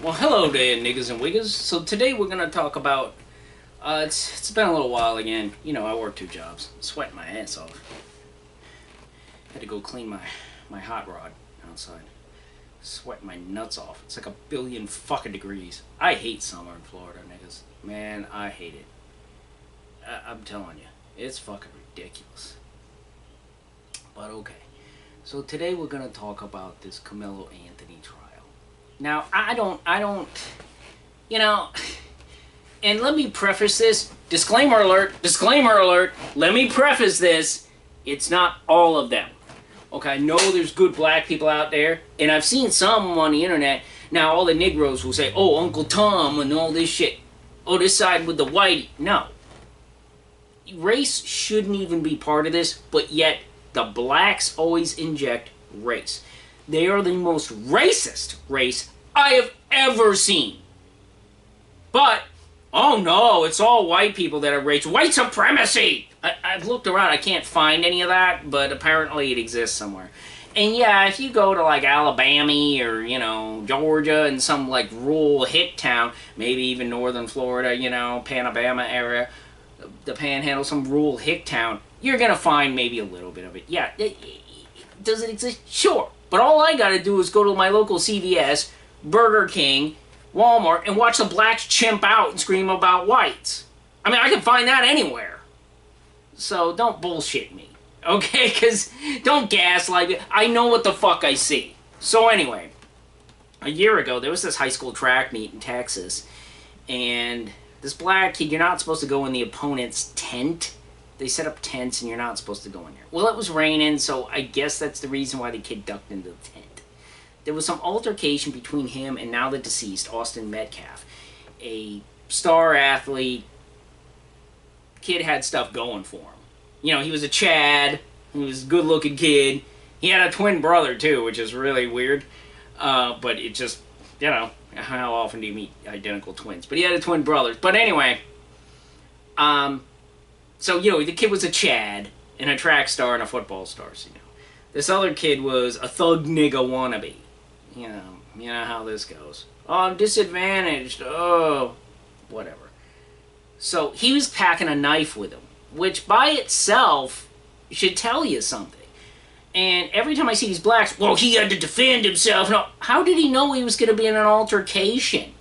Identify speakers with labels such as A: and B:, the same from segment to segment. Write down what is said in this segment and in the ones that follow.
A: Well, hello there, niggas and wiggers. So today we're gonna talk about. It's been a little while again. You know, I work 2 jobs, sweating my ass off. Had to go clean my hot rod outside. Sweating my nuts off. It's like 1,000,000,000 fucking degrees. I hate summer in Florida, niggas. Man, I hate it. I'm telling you, it's fucking ridiculous. But okay. So today we're gonna talk about this Kamelo Anthony trial. Now, I don't, you know, and let me preface this, disclaimer alert, let me preface this, it's not all of them. Okay, I know there's good black people out there, and I've seen some on the internet. Now, all the Negroes will say, oh, Uncle Tom and all this shit. Oh, this side with the white. No. Race shouldn't even be part of this, but yet the blacks always inject race. They are the most racist race I have ever seen. But, oh no, it's all white people that are racist. White supremacy! I've looked around, I can't find any of that, but apparently it exists somewhere. And yeah, if you go to like Alabama or, you know, Georgia and some like rural hick town, maybe even northern Florida, you know, Panabama area, the Panhandle, some rural hick town, you're gonna find maybe a little bit of it. Yeah, does it exist? Sure. But all I gotta do is go to my local CVS, Burger King, Walmart, and watch the blacks chimp out and scream about whites. I mean, I can find that anywhere. So don't bullshit me, okay? Because don't gaslight me. I know what the fuck I see. So anyway, a year ago, there was this high school track meet in Texas, and this black kid, you're not supposed to go in the opponent's tent. They set up tents, and you're not supposed to go in there. Well, it was raining, so I guess that's the reason why the kid ducked into the tent. There was some altercation between him and now the deceased, Austin Metcalf, a star athlete. Kid had stuff going for him. You know, he was a Chad. He was a good-looking kid. He had a twin brother, too, which is really weird. But it just, you know, how often do you meet identical twins? But he had a twin brother. But anyway, so, you know, the kid was a Chad and a track star and a football star, so, you know. This other kid was a thug nigga wannabe. You know how this goes. Oh, I'm disadvantaged. Oh, whatever. So he was packing a knife with him, which by itself should tell you something. And every time I see these blacks, well, he had to defend himself. No, how did he know he was going to be in an altercation?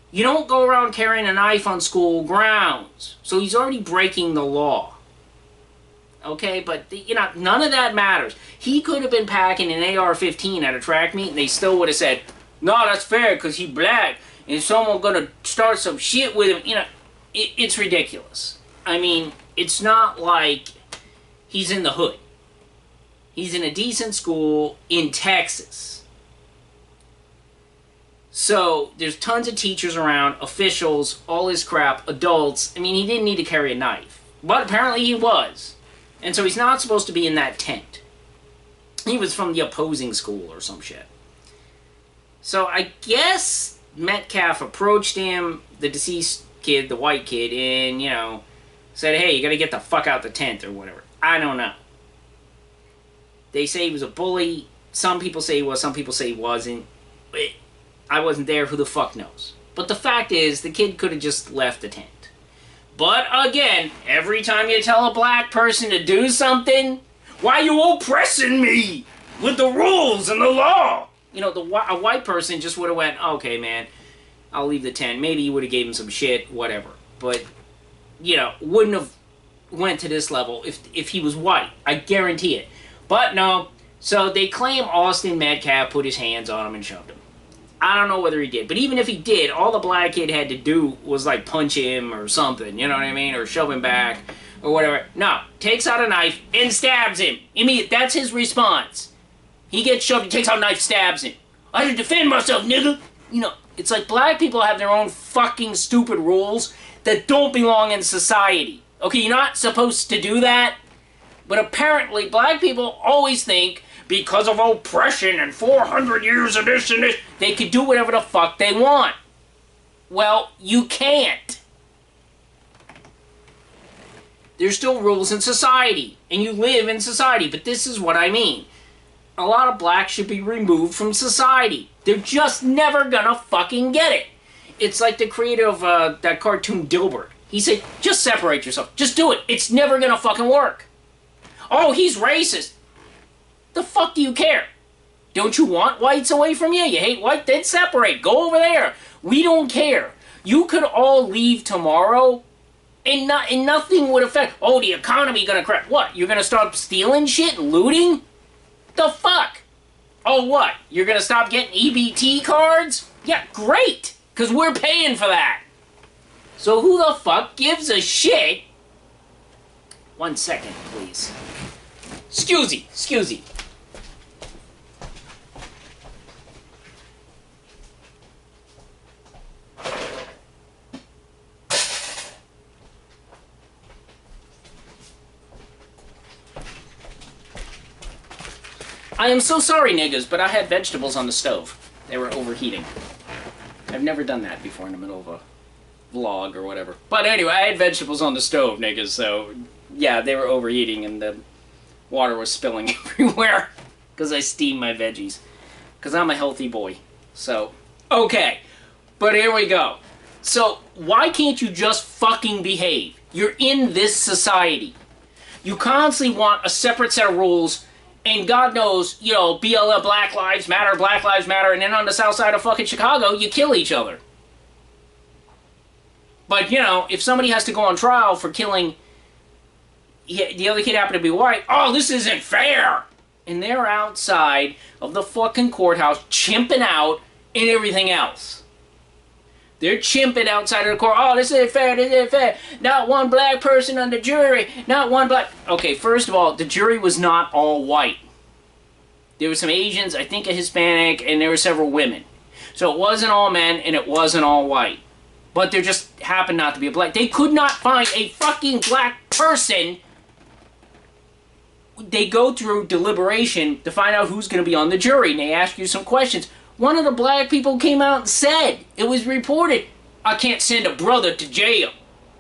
A: You don't go around carrying a knife on school grounds. So he's already breaking the law. Okay, but, you know, none of that matters. He could have been packing an AR-15 at a track meet, and they still would have said, no, that's fair, because he black, and someone going to start some shit with him. You know, it's ridiculous. I mean, it's not like he's in the hood. He's in a decent school in Texas. So, there's tons of teachers around, officials, all his crap, adults. I mean, he didn't need to carry a knife. But apparently he was. And so he's not supposed to be in that tent. He was from the opposing school or some shit. So I guess Metcalf approached him, the deceased kid, the white kid, and, you know, said, hey, you gotta get the fuck out the tent or whatever. I don't know. They say he was a bully. Some people say he was, some people say he wasn't. I wasn't there, who the fuck knows. But the fact is, the kid could have just left the tent. But again, every time you tell a black person to do something, why are you oppressing me with the rules and the law? You know, a white person just would have went, okay, man, I'll leave the tent. Maybe you would have gave him some shit, whatever. But, you know, wouldn't have went to this level if he was white. I guarantee it. But no, so they claim Austin Metcalf put his hands on him and shoved him. I don't know whether he did, but even if he did, all the black kid had to do was like punch him or something, you know what I mean, or shove him back or whatever. No, takes out a knife and stabs him. That's his response. He gets shoved, he takes out a knife, stabs him. I had to defend myself, nigga. You know, it's like black people have their own fucking stupid rules that don't belong in society. Okay, you're not supposed to do that, but apparently black people always think because of oppression and 400 years of this and this, they could do whatever the fuck they want. Well, you can't. There's still rules in society, and you live in society, but this is what I mean. a lot of blacks should be removed from society. They're just never gonna fucking get it. It's like the creator of that cartoon Dilbert. He said, just separate yourself. Just do it. It's never gonna fucking work. Oh, he's racist. The fuck do you care? Don't you want whites away from you? You hate white? Then separate. Go over there. We don't care. You could all leave tomorrow and nothing would affect. Oh, the economy gonna crash. What? You're gonna start stealing shit and looting? The fuck? Oh, what? You're gonna stop getting EBT cards? Yeah, great. Because we're paying for that. So who the fuck gives a shit? 1 second, please. Excuse me. I am so sorry, niggas, but I had vegetables on the stove. They were overheating. I've never done that before in the middle of a vlog or whatever. But anyway, I had vegetables on the stove, niggas, so yeah, they were overheating and the water was spilling everywhere because I steamed my veggies. Because I'm a healthy boy. So, okay. But here we go. So, why can't you just fucking behave? You're in this society. You constantly want a separate set of rules. And God knows, you know, BLM, Black Lives Matter, and then on the south side of fucking Chicago, you kill each other. But, you know, if somebody has to go on trial for killing, the other kid happened to be white, oh, this isn't fair! And they're outside of the fucking courthouse chimping out and everything else. They're chimping outside of the court. Oh, this isn't fair, this isn't fair. Not one black person on the jury. Not one black... Okay, first of all, the jury was not all white. There were some Asians, I think a Hispanic, and there were several women. So it wasn't all men, and it wasn't all white. But there just happened not to be a black... They could not find a fucking black person. They go through deliberation to find out who's going to be on the jury, and they ask you some questions. One of the black people came out and said, it was reported, I can't send a brother to jail.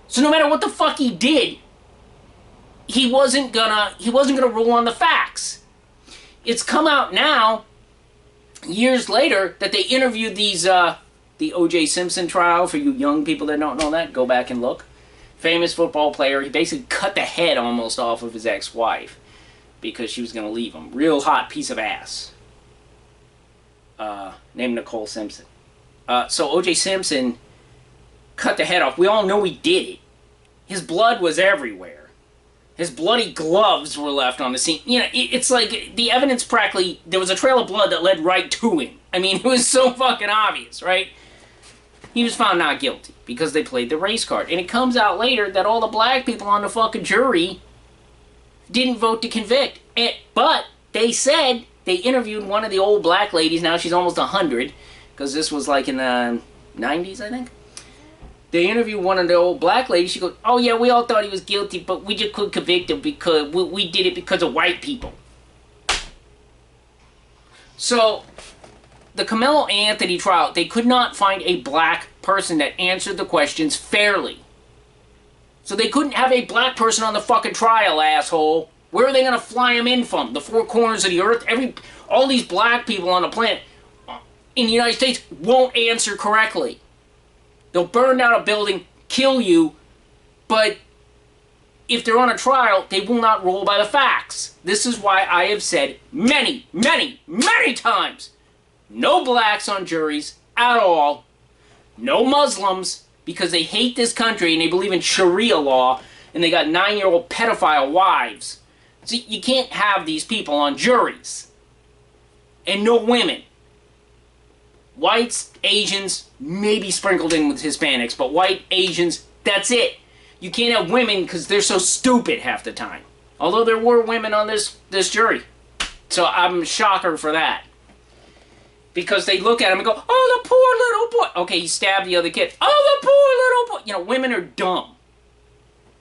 A: So no matter what the fuck he did, he wasn't gonna rule on the facts. It's come out now, years later, that they interviewed these, the O.J. Simpson trial. For you young people that don't know that, go back and look. Famous football player, he basically cut the head almost off of his ex-wife because she was gonna leave him. Real hot piece of ass. Named Nicole Simpson. So O.J. Simpson cut the head off. We all know he did it. His blood was everywhere. His bloody gloves were left on the scene. You know, it's like the evidence practically... There was a trail of blood that led right to him. I mean, it was so fucking obvious, right? He was found not guilty because they played the race card. And it comes out later that all the black people on the fucking jury didn't vote to convict. But they said... They interviewed one of the old black ladies, now she's almost 100, because this was like in the 90s, I think. They interviewed one of the old black ladies, she goes, oh yeah, we all thought he was guilty, but we just couldn't convict him because we did it because of white people. So, the Kamelo Anthony trial, they could not find a black person that answered the questions fairly. So they couldn't have a black person on the fucking trial, asshole. Where are they going to fly him in from? The four corners of the earth? All these black people on the planet in the United States won't answer correctly. They'll burn down a building, kill you, but if they're on a trial, they will not rule by the facts. This is why I have said many, many, many times, no blacks on juries at all, no Muslims, because they hate this country and they believe in Sharia law, and they got 9-year-old pedophile wives. See, you can't have these people on juries. And no women. Whites, Asians, maybe sprinkled in with Hispanics, but white, Asians, that's it. You can't have women because they're so stupid half the time. Although there were women on this jury. So I'm a shocker for that. Because they look at him and go, oh, the poor little boy. Okay, he stabbed the other kid. Oh, the poor little boy. You know, women are dumb.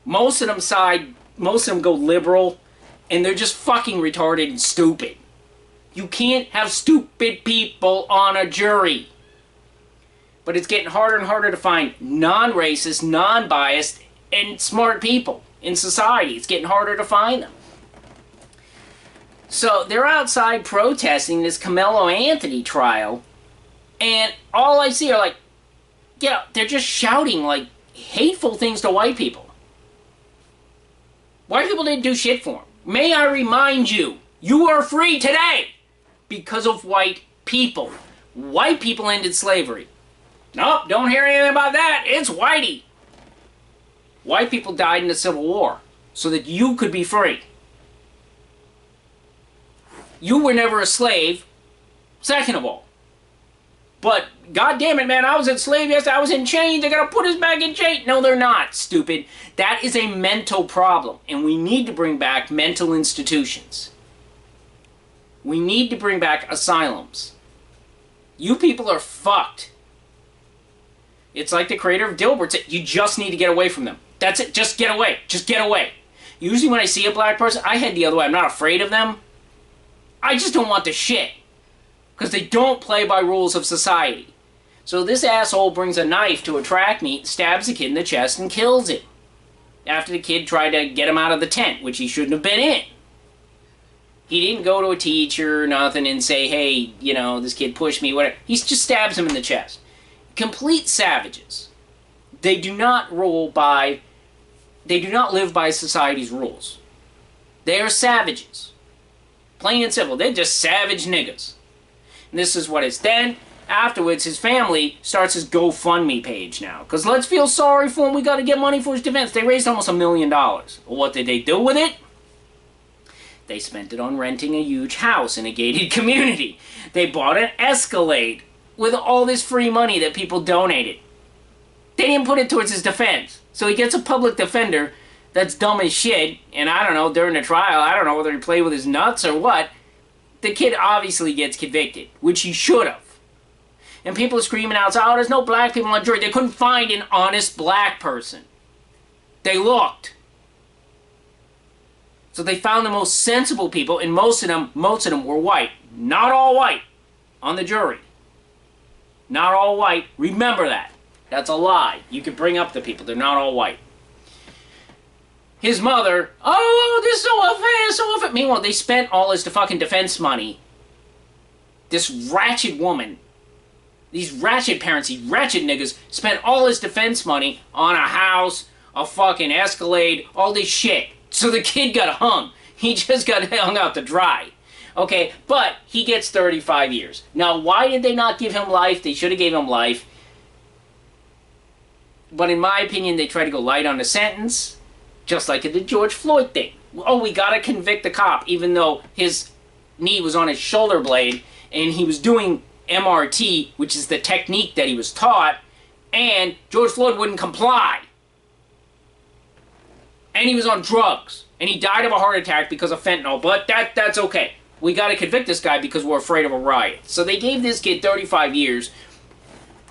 A: Most of them go liberal. And they're just fucking retarded and stupid. You can't have stupid people on a jury. But it's getting harder and harder to find non-racist, non-biased, and smart people in society. It's getting harder to find them. So they're outside protesting this Kamelo Anthony trial, and all I see are like, yeah, they're just shouting like hateful things to white people. White people didn't do shit for them. May I remind you, you are free today because of white people. White people ended slavery. Nope, don't hear anything about that. It's whitey. White people died in the Civil War so that you could be free. You were never a slave, second of all. But, God damn it, man, I was enslaved yesterday. I was in chains. They're going to put us back in chains. No, they're not, stupid. That is a mental problem, and we need to bring back mental institutions. We need to bring back asylums. You people are fucked. It's like the creator of Dilbert said, you just need to get away from them. That's it. Just get away. Just get away. Usually when I see a black person, I head the other way. I'm not afraid of them. I just don't want the shit. Because they don't play by rules of society. So this asshole brings a knife to a track meet, stabs the kid in the chest, and kills him. After the kid tried to get him out of the tent, which he shouldn't have been in. He didn't go to a teacher or nothing and say, hey, you know, this kid pushed me, whatever. He just stabs him in the chest. Complete savages. They do not live by society's rules. They are savages. Plain and simple. They're just savage niggas. And this is what it's then. Afterwards, his family starts his GoFundMe page now. Because let's feel sorry for him. We got to get money for his defense. They raised almost $1 million. Well, what did they do with it? They spent it on renting a huge house in a gated community. They bought an Escalade with all this free money that people donated. They didn't put it towards his defense. So he gets a public defender that's dumb as shit. And I don't know, during the trial, I don't know whether he played with his nuts or what. The kid obviously gets convicted, which he should have. And people are screaming outside, oh, there's no black people on the jury. They couldn't find an honest black person. They looked. So they found the most sensible people, and most of them were white. Not all white on the jury. Not all white. Remember that. That's a lie. You can bring up the people. They're not all white. His mother, oh, this is so unfair, so unfair. Meanwhile, they spent all his fucking defense money. This ratchet woman, these ratchet parents, these ratchet niggas, spent all his defense money on a house, a fucking Escalade, all this shit. So the kid got hung. He just got hung out to dry. Okay, but he gets 35 years. Now, why did they not give him life? They should have gave him life. But in my opinion, they tried to go light on the sentence. Just like the George Floyd thing. Oh, we gotta convict the cop, even though his knee was on his shoulder blade, and he was doing MRT, which is the technique that he was taught, and George Floyd wouldn't comply. And he was on drugs. And he died of a heart attack because of fentanyl, but that's okay. We gotta convict this guy because we're afraid of a riot. So they gave this kid 35 years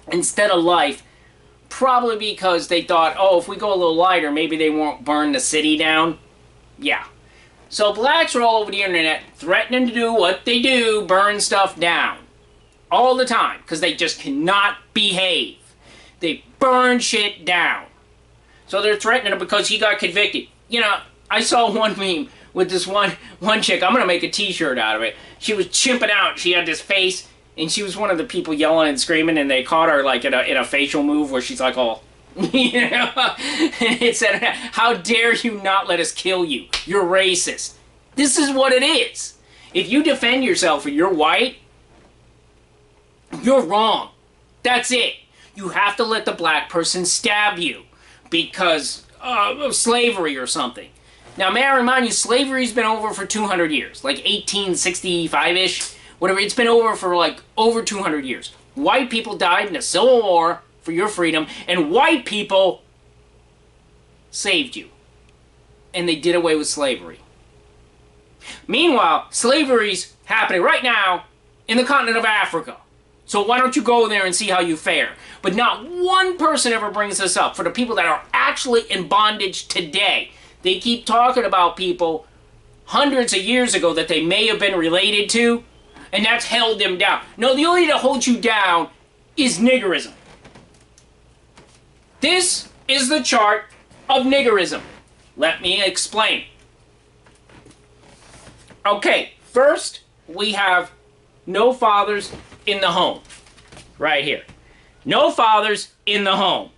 A: instead of life, probably because they thought, oh, if we go a little lighter, maybe they won't burn the city down. Yeah. So blacks are all over the internet threatening to do what they do, burn stuff down. All the time, because they just cannot behave. They burn shit down. So they're threatening him because he got convicted. You know, I saw one meme with this one chick. I'm going to make a t-shirt out of it. She was chimping out. She had this face. And she was one of the people yelling and screaming, and they caught her like in a facial move where she's like all, you know, and it said, how dare you not let us kill you? You're racist. This is what it is. If you defend yourself and you're white, you're wrong. That's it. You have to let the black person stab you because of slavery or something. Now, may I remind you, slavery's been over for 200 years, like 1865-ish. Whatever, it's been over for like over 200 years. White people died in the Civil War for your freedom, and white people saved you. And they did away with slavery. Meanwhile, slavery's happening right now in the continent of Africa. So why don't you go there and see how you fare? But not one person ever brings this up. For the people that are actually in bondage today, they keep talking about people hundreds of years ago that they may have been related to, and that's held them down. No, the only thing that holds you down is niggerism. This is the chart of niggerism. Let me explain. Okay, First, we have no fathers in the home. Right here. No fathers in the home.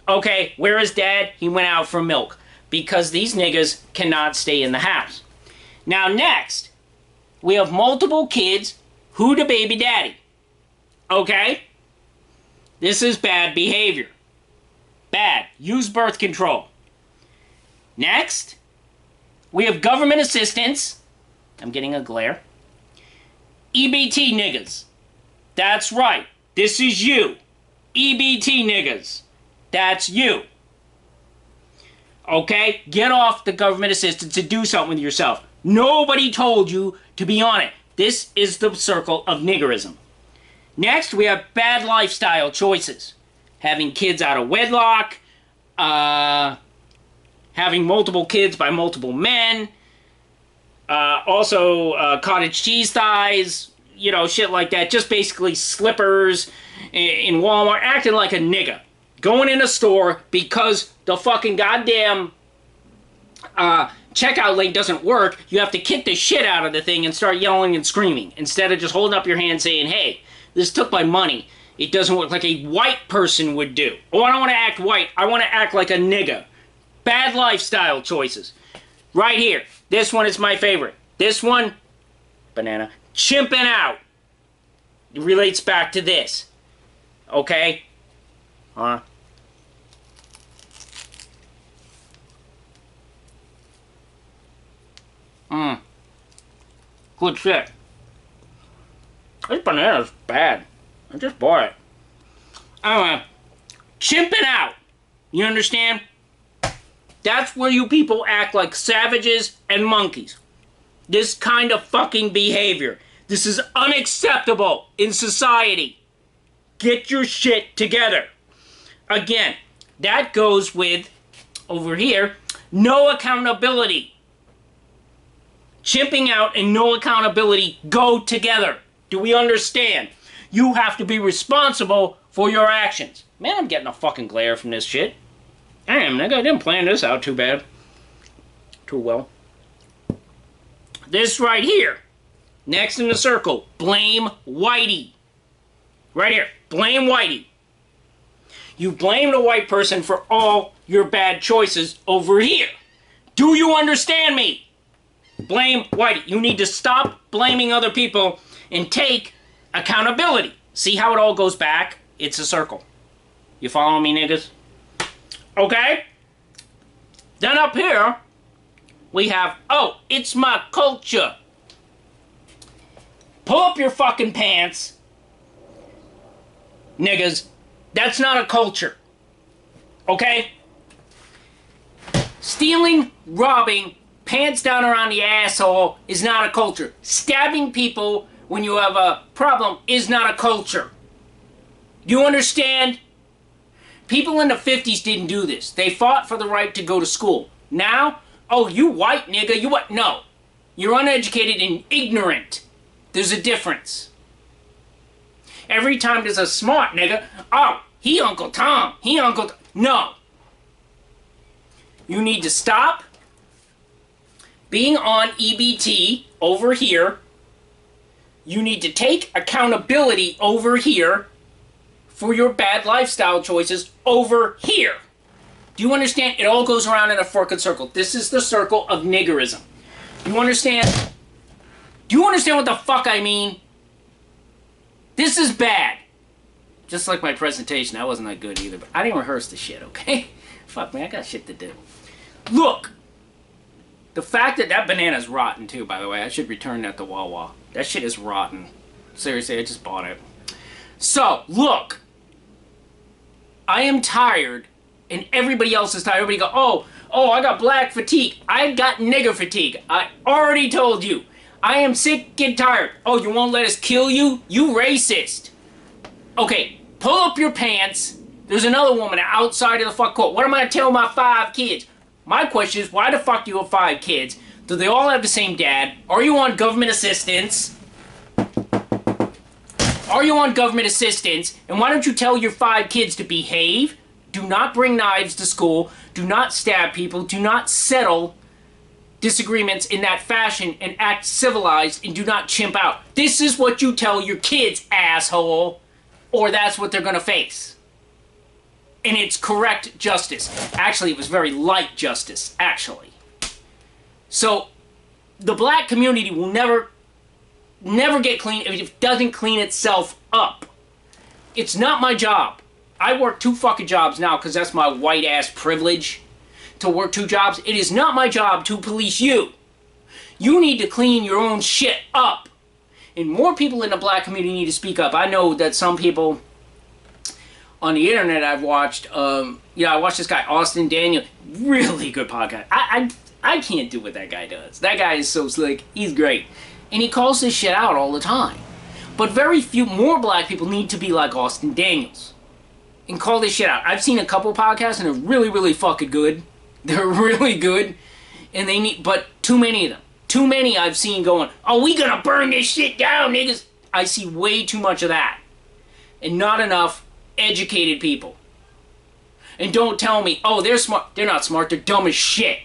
A: Okay, where is dad? He went out for milk. Because these niggas cannot stay in the house. Now next, we have multiple kids. Who the baby daddy? Okay? This is bad behavior. Bad. Use birth control. Next, we have government assistance. I'm getting a glare. EBT niggas. That's right. This is you. EBT niggas. That's you. Okay? Get off the government assistance and do something with yourself. Nobody told you to be on it. This is the circle of niggerism. Next, we have bad lifestyle choices. Having kids out of wedlock, having multiple kids by multiple men, also cottage cheese thighs, you know, shit like that. Just basically slippers in Walmart, acting like a nigga. Going in a store because the fucking goddamn checkout link doesn't work, you have to kick the shit out of the thing and start yelling and screaming instead of just holding up your hand saying, hey, this took my money. It doesn't work like a white person would do. Oh, I don't want to act white. I want to act like a nigga. Bad lifestyle choices. Right here. This one is my favorite. This one, banana, chimping out. It relates back to this. Okay? Huh? Good shit. This banana's bad. I just bought it. Anyway, chimping out. You understand? That's where you people act like savages and monkeys. This kind of fucking behavior. This is unacceptable in society. Get your shit together. Again, that goes with, over here, no accountability. Chimping out and no accountability go together. Do we understand? You have to be responsible for your actions. Man, I'm getting a fucking glare from this shit. Damn, nigga, I didn't plan this out too bad. Too well. This right here. Next in the circle. Blame Whitey. Right here. Blame Whitey. You blame the white person for all your bad choices over here. Do you understand me? Blame Whitey. You need to stop blaming other people and take accountability. See how it all goes back? It's a circle. You following me, niggas? Okay? Then up here, we have, oh, it's my culture. Pull up your fucking pants. Niggas, that's not a culture. Okay? Stealing, robbing, pants down around the asshole is not a culture. Stabbing people when you have a problem is not a culture. Do you understand? People in the 50s didn't do this. They fought for the right to go to school. Now, oh, you white nigga, you what? No. You're uneducated and ignorant. There's a difference. Every time there's a smart nigga, oh, he Uncle Tom, he Uncle Tom. No. You need to stop being on EBT over here. You need to take accountability over here for your bad lifestyle choices over here. Do you understand? It all goes around in a fucking circle. This is the circle of niggerism. Do you understand? Do you understand what the fuck I mean? This is bad. Just like my presentation, that wasn't that good either, but I didn't rehearse the shit, okay? Fuck me, I got shit to do. Look! The fact that that banana's rotten too, by the way, I should return that to Wawa. That shit is rotten. Seriously, I just bought it. So, look! I am tired, and everybody else is tired. Everybody go, oh, I got black fatigue. I got nigger fatigue. I already told you. I am sick and tired. Oh, you won't let us kill you? You racist. Okay, pull up your pants. There's another woman outside of the fuck court. What am I gonna tell my 5 kids? My question is, why the fuck do you have 5 kids? Do they all have the same dad? Are you on government assistance? Are you on government assistance? And why don't you tell your 5 kids to behave? Do not bring knives to school. Do not stab people. Do not settle disagreements in that fashion and act civilized and do not chimp out. This is what you tell your kids, asshole, or that's what they're going to face. And it's correct justice. Actually, it was very light justice, actually. So, the black community will never get clean if it doesn't clean itself up. It's not my job. I work 2 fucking jobs now because that's my white ass privilege to work 2 jobs. It is not my job to police you. You need to clean your own shit up. And more people in the black community need to speak up. I know that some people on the internet I've watched, I watched this guy, Austin Daniel, really good podcast. I can't do what that guy does. That guy is so slick. He's great. And he calls this shit out all the time. But very few more black people need to be like Austin Daniels and call this shit out. I've seen a couple podcasts and they're really, really fucking good. They're really good. And they need, but too many of them. Too many I've seen going, oh, we gonna burn this shit down, niggas. I see way too much of that. And not enough educated people. And don't tell me, oh, they're smart. They're not smart. They're dumb as shit.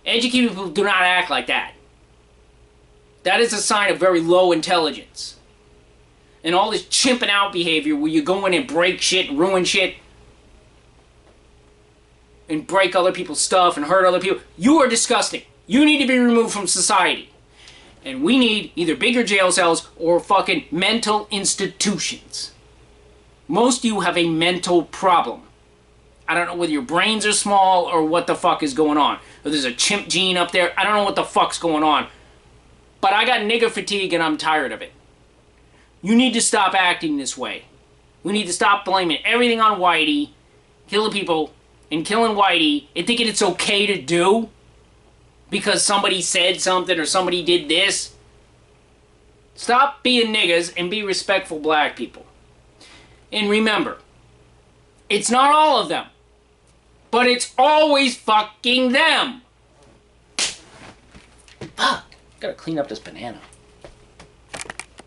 A: Educated people do not act like that. That is a sign of very low intelligence. And all this chimping out behavior where you go in and break shit and ruin shit and break other people's stuff and hurt other people. You are disgusting. You need to be removed from society. And we need either bigger jail cells or fucking mental institutions. Most of you have a mental problem. I don't know whether your brains are small or what the fuck is going on. Or there's a chimp gene up there. I don't know what the fuck's going on. But I got nigger fatigue and I'm tired of it. You need to stop acting this way. We need to stop blaming everything on Whitey, killing people, and killing Whitey, and thinking it's okay to do because somebody said something or somebody did this. Stop being niggas and be respectful black people. And remember, it's not all of them, but it's always fucking them. Fuck, gotta clean up this banana.